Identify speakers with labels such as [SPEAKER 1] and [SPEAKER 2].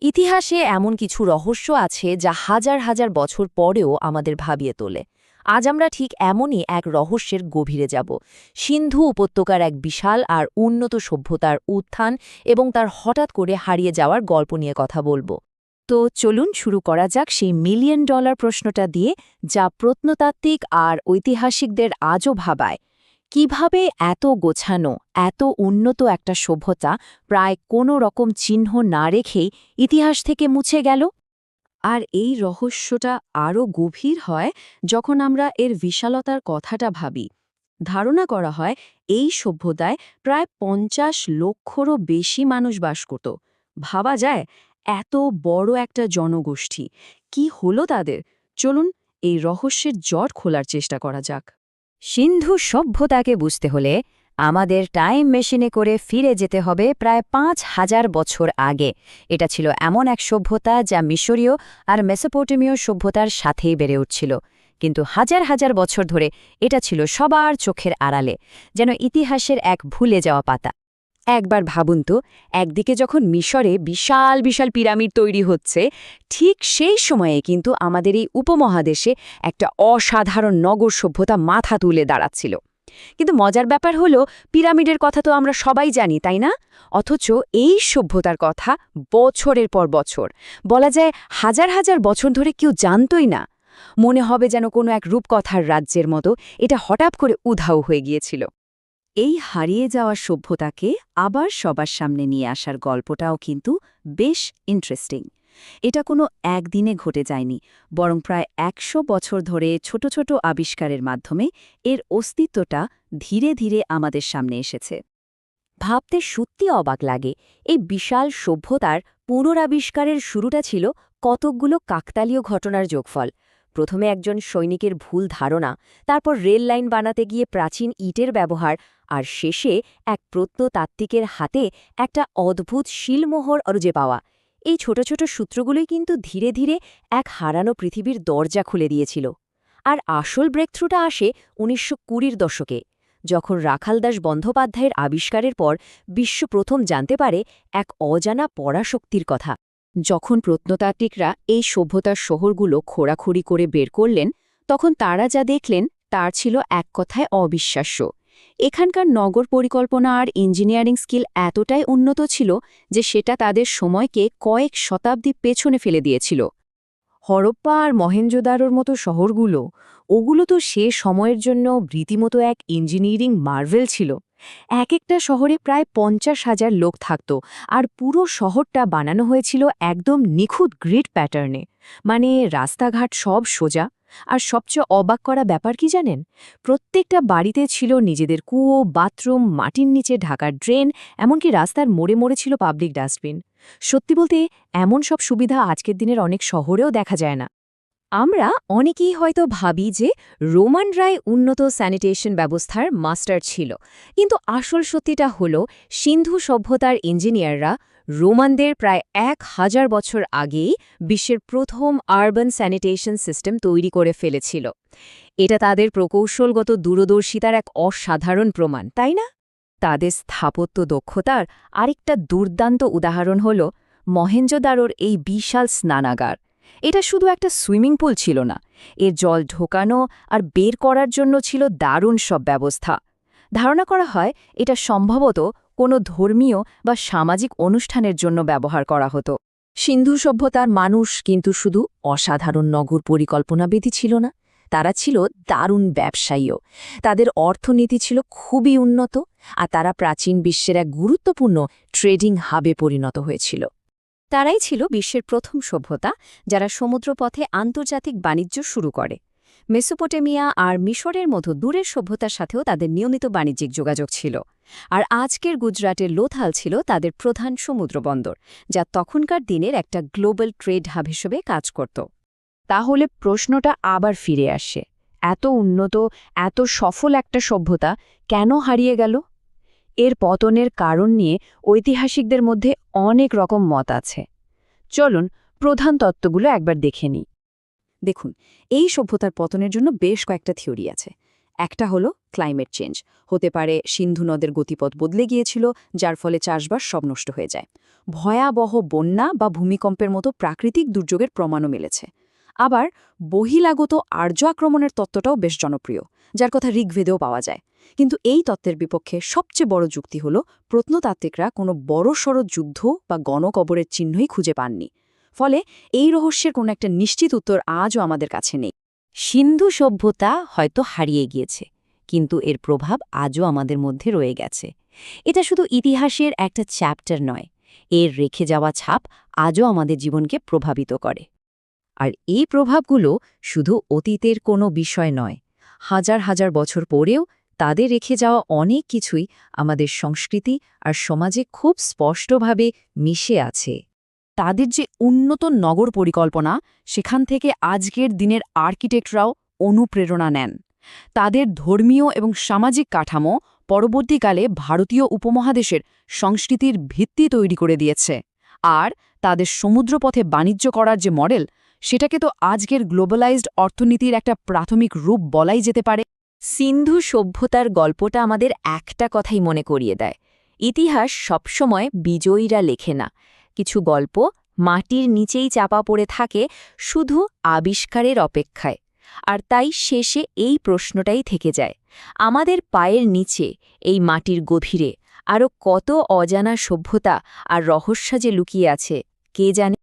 [SPEAKER 1] ইতিহাসে এমন কিছু রহস্য আছে যা হাজার হাজার বছর পরেও আমাদের ভাবিয়ে তোলে। আজ আমরা ঠিক এমনই এক রহস্যের গভীরে যাব। সিন্ধু উপত্যকার এক বিশাল আর উন্নত সভ্যতার উত্থান এবং তার হঠাৎ করে হারিয়ে যাওয়ার গল্প নিয়ে কথা বলবো। তো চলুন শুরু করা যাক সেই মিলিয়ন ডলার প্রশ্নটা দিয়ে, যা প্রত্নতাত্ত্বিক আর ঐতিহাসিকদের আজও ভাবায়। কিভাবে এত গোছানো, এত উন্নত একটা সভ্যতা প্রায় কোনো রকম চিহ্ন না রেখেই ইতিহাস থেকে মুছে গেল? আর এই রহস্যটা আরও গভীর হয় যখন আমরা এর বিশালতার কথাটা ভাবি। ধারণা করা হয় এই সভ্যতায় প্রায় ৫০ লক্ষরও বেশি মানুষ বাস করত। ভাবা যায়, এত বড় একটা জনগোষ্ঠী, কি হলো তাদের? চলুন এই রহস্যের জট খোলার চেষ্টা করা যাক। সিন্ধু সভ্যতাকে বুঝতে হলে আমাদের টাইম মেশিনে করে ফিরে যেতে হবে প্রায় ৫,০০০ বছর আগে। এটা ছিল এমন এক সভ্যতা যা মিশরীয় আর মেসোপটেমীয় সভ্যতার সাথেই বেড়ে উঠছিল, কিন্তু হাজার হাজার বছর ধরে এটা ছিল সবার চোখের আড়ালে, যেন ইতিহাসের এক ভুলে যাওয়া পাতা। একবার ভাবুন তো, একদিকে যখন মিশরে বিশাল বিশাল পিরামিড তৈরি হচ্ছে, ঠিক সেই সময়ে কিন্তু আমাদের এই উপমহাদেশে একটা অসাধারণ নগর সভ্যতা মাথা তুলে দাঁড়াচ্ছিল। কিন্তু মজার ব্যাপার হলো, পিরামিডের কথা তো আমরা সবাই জানি, তাই না? অথচ এই সভ্যতার কথা বছরের পর বছর, বলা যায় হাজার হাজার বছর ধরে কেউ জানতই না। মনে হবে যেন কোনো এক রূপকথার রাজ্যের মতো এটা হঠাৎ করে উধাও হয়ে গিয়েছিল। এই হারিয়ে যাওয়া সভ্যতাকে আবার সবার সামনে নিয়ে আসার গল্পটাও কিন্তু বেশ ইন্টারেস্টিং। এটা কোনো একদিনে ঘটে যায়নি, বরং প্রায় ১০০ বছর ধরে ছোট ছোট আবিষ্কারের মাধ্যমে এর অস্তিত্বটা ধীরে ধীরে আমাদের সামনে এসেছে। ভাবতে সত্যি অবাক লাগে, এই বিশাল সভ্যতার পুনরাবিষ্কারের শুরুটা ছিল কতকগুলো কাকতালীয় ঘটনার যোগফল। প্রথমে একজন সৈনিকের ভুল ধারণা, তারপর রেল লাইন বানাতে গিয়ে প্রাচীন ইটের ব্যবহার, আর শেষে এক প্রত্নতাত্ত্বিকের হাতে একটা অদ্ভুত শিলমোহর অরুজে পাওয়া। এই ছোট ছোট সূত্রগুলোই কিন্তু ধীরে ধীরে এক হারানো পৃথিবীর দরজা খুলে দিয়েছিল। আর আসল ব্রেকথ্রুটা আসে ১৯২০-র দশকে, যখন রাখালদাস বন্দ্যোপাধ্যায়ের আবিষ্কারের পর বিশ্ব প্রথম জানতে পারে এক অজানা পরাশক্তির কথা। যখন প্রত্নতাত্ত্বিকরা এই সভ্যতার শহরগুলো খোঁড়াখুড়ি করে বের করলেন, তখন তারা যা দেখলেন তার ছিল এক কথায় অবিশ্বাস্য। এখানকার নগর পরিকল্পনা আর ইঞ্জিনিয়ারিং স্কিল এতটাই উন্নত ছিল যে সেটা তাদের সময়কে কয়েক শতাব্দী পেছনে ফেলে দিয়েছিল। হরপ্পা আর মহেঞ্জোদারোর মতো শহরগুলো, ওগুলো তো সে সময়ের জন্য রীতিমতো এক ইঞ্জিনিয়ারিং মার্ভেল ছিল। এক একটা শহরে প্রায় ৫০,০০০ লোক থাকত, আর পুরো শহরটা বানানো হয়েছিল একদম নিখুঁত গ্রিড প্যাটার্নে। মানে রাস্তাঘাট সব সোজা। আর সবচেয়ে অবাক করা ব্যাপার কি জানেন? প্রত্যেকটা বাড়িতে ছিল নিজেদের কুয়ো, বাথরুম, মাটির নিচে ঢাকার ড্রেন, এমনকি রাস্তার মোড়ে মোড়ে ছিল পাবলিক ডাস্টবিন। সত্যি বলতে এমন সব সুবিধা আজকের দিনের অনেক শহরেও দেখা যায় না। আমরা অনেকেই হয়তো ভাবি যে রোমানরাই উন্নত স্যানিটেশন ব্যবস্থার মাস্টার ছিল, কিন্তু আসল সত্যিটা হলো সিন্ধু সভ্যতার ইঞ্জিনিয়াররা রোমানদের প্রায় ১,০০০ বছর আগেই বিশ্বের প্রথম আরবান স্যানিটেশন সিস্টেম তৈরি করে ফেলেছিল। এটা তাদের প্রকৌশলগত দূরদর্শিতার এক অসাধারণ প্রমাণ, তাই না? তাদের স্থাপত্য দক্ষতার আরেকটা দুর্দান্ত উদাহরণ হল মহেঞ্জোদারোর এই বিশাল স্নানাগার। এটা শুধু একটা সুইমিং পুল ছিল না, এর জল ঢোকানো আর বের করার জন্য ছিল দারুণ সব ব্যবস্থা। ধারণা করা হয় এটা সম্ভবত কোনো ধর্মীয় বা সামাজিক অনুষ্ঠানের জন্য ব্যবহার করা হতো। সিন্ধু সভ্যতার মানুষ কিন্তু শুধু অসাধারণ নগর পরিকল্পনাবিধি ছিল না, তারা ছিল দারুণ ব্যবসায়ীও। তাদের অর্থনীতি ছিল খুবই উন্নত, আর তারা প্রাচীন বিশ্বের এক গুরুত্বপূর্ণ ট্রেডিং হাবে পরিণত হয়েছিল। তারাই ছিল বিশ্বের প্রথম সভ্যতা যারা সমুদ্রপথে আন্তর্জাতিক বাণিজ্য শুরু করে। মেসোপটেমিয়া আর মিশরের মতো দূরের সভ্যতার সাথেও তাদের নিয়মিত বাণিজ্যিক যোগাযোগ ছিল। আর আজকের গুজরাটের লোথাল ছিল তাদের প্রধান সমুদ্রবন্দর, যা তখনকার দিনের একটা গ্লোবাল ট্রেড হাব হিসেবে কাজ করত। তাহলে প্রশ্নটা আবার ফিরে আসে, এত উন্নত, এত সফল একটা সভ্যতা কেন হারিয়ে গেল? এর পতনের কারণ নিয়ে ঐতিহাসিকদের মধ্যে অনেক রকম মত আছে। চলুন প্রধান তত্ত্বগুলো একবার দেখে নিই। দেখুন, এই সভ্যতার পতনের জন্য বেশ কয়েকটা থিওরি আছে।
[SPEAKER 2] একটা হলো ক্লাইমেট চেঞ্জ, হতে পারে সিন্ধু নদের গতিপথ বদলে গিয়েছিল, যার ফলে চাষবাস সব নষ্ট হয়ে যায়। ভয়াবহ বন্যা বা ভূমিকম্পের মতো প্রাকৃতিক দুর্যোগের প্রমাণও মিলেছে। আবার বহিরাগত আর্য আক্রমণের তত্ত্বটাও বেশ জনপ্রিয়, যার কথা ঋগ্বেদেও পাওয়া যায়। কিন্তু এই তত্ত্বের বিপক্ষে সবচেয়ে বড় যুক্তি হল প্রত্নতাত্ত্বিকরা কোনো বড়সড় যুদ্ধ বা গণকবরের চিহ্নই খুঁজে পাননি। ফলে এই রহস্যের কোনো একটা নিশ্চিত উত্তর আজও আমাদের কাছে নেই।
[SPEAKER 1] সিন্ধু সভ্যতা হয়তো হারিয়ে গিয়েছে, কিন্তু এর প্রভাব আজও আমাদের মধ্যে রয়ে গেছে। এটা শুধু ইতিহাসের একটা চ্যাপ্টার নয়, এর রেখে যাওয়া ছাপ আজও আমাদের জীবনকে প্রভাবিত করে। আর এই প্রভাবগুলো শুধু অতীতের কোনো বিষয় নয়, হাজার হাজার বছর পরেও তাদের রেখে যাওয়া অনেক কিছুই আমাদের সংস্কৃতি আর সমাজে খুব স্পষ্টভাবে মিশে আছে।
[SPEAKER 2] তাদের যে উন্নত নগর পরিকল্পনা, সেখান থেকে আজকের দিনের আর্কিটেক্টরাও অনুপ্রেরণা নেন। তাদের ধর্মীয় এবং সামাজিক কাঠামো পরবর্তীকালে ভারতীয় উপমহাদেশের সংস্কৃতির ভিত্তি তৈরি করে দিয়েছে। আর তাদের সমুদ্রপথে বাণিজ্য করার যে মডেল, সেটাকে তো আজকের গ্লোবালাইজড অর্থনীতির একটা প্রাথমিক রূপ বলাই যেতে পারে।
[SPEAKER 1] সিন্ধু সভ্যতার গল্পটা আমাদের একটা কথাই মনে করিয়ে দেয়, ইতিহাস সবসময় বিজয়ীরা লেখে না। কিছু গল্প মাটির নিচেই চাপা পড়ে থাকে শুধু আবিষ্কারের অপেক্ষায়। আর তাই শেষে এই প্রশ্নটাই থেকে যায়, আমাদের পায়ের নিচে এই মাটির গভীরে আরও কত অজানা সভ্যতা আর রহস্য যে লুকিয়ে আছে, কে জানে।